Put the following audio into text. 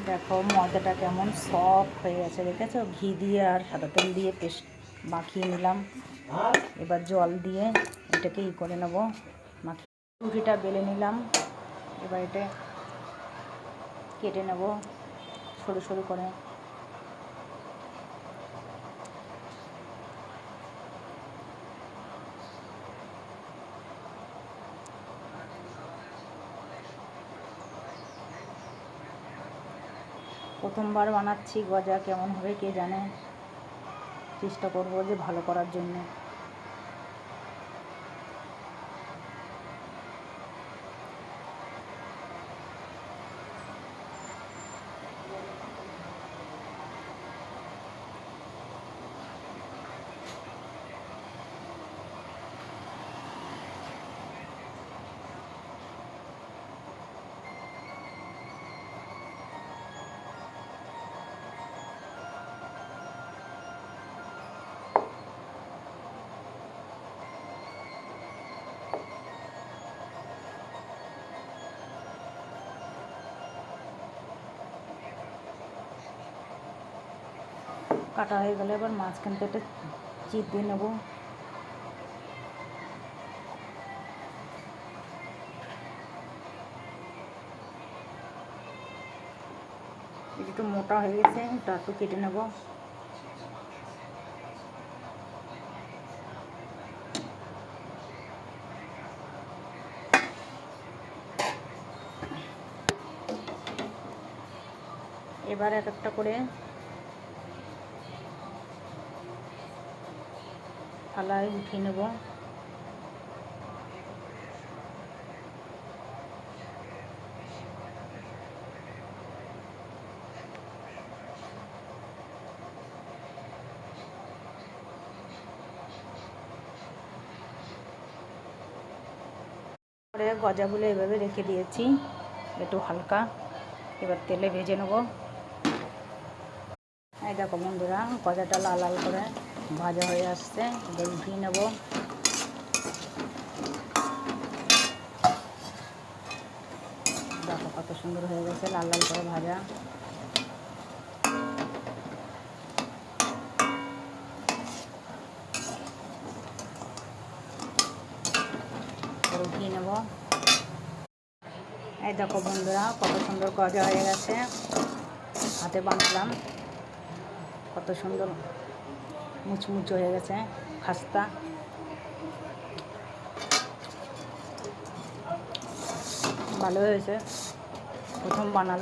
দেখো ময়দাটা কেমন সফট হয়ে গেছে, দেখেছো? ঘি দিয়ে আর সাদা তেল দিয়ে পেস্ট মাখিয়ে নিলাম। এবার জল দিয়ে এটাকে করে নেব, মাখিয়ে রুটিটা বেলে নিলাম। এবার এটা কেটে নেব সরু সরু করে। প্রথমবার বানাচ্ছি গজা, কেমন হবে কে জানে। চেষ্টা করব যে ভালো করার জন্য। কাটা হয়ে গেলে এবার মাঝখান থেকে চিপ দিয়ে নেব। একটু মোটা হয়ে গেছে, এটা একটু কেটে নেব। এবার এক একটা করে থালায় উঠিয়ে নেব। পরে গজাগুলো এভাবে রেখে দিয়েছি একটু হালকা। এবার তেলে ভেজে নেব। এই দেখো বন্ধুরা, গজাটা লাল লাল করে ভাজা হয়ে আসছে। এবার উঠিয়ে নেব। দেখো কত সুন্দর হয়ে গেছে, লাল লাল করে ভাজা। উঠিয়ে নেব। এই দেখো বন্ধুরা, কত সুন্দর গজা হয়ে গেছে। হাতে বানালাম, কত সুন্দর মুচমুচে হয়ে গেছে, খাস্তা। ভালো হয়েছে, প্রথম বানালাম।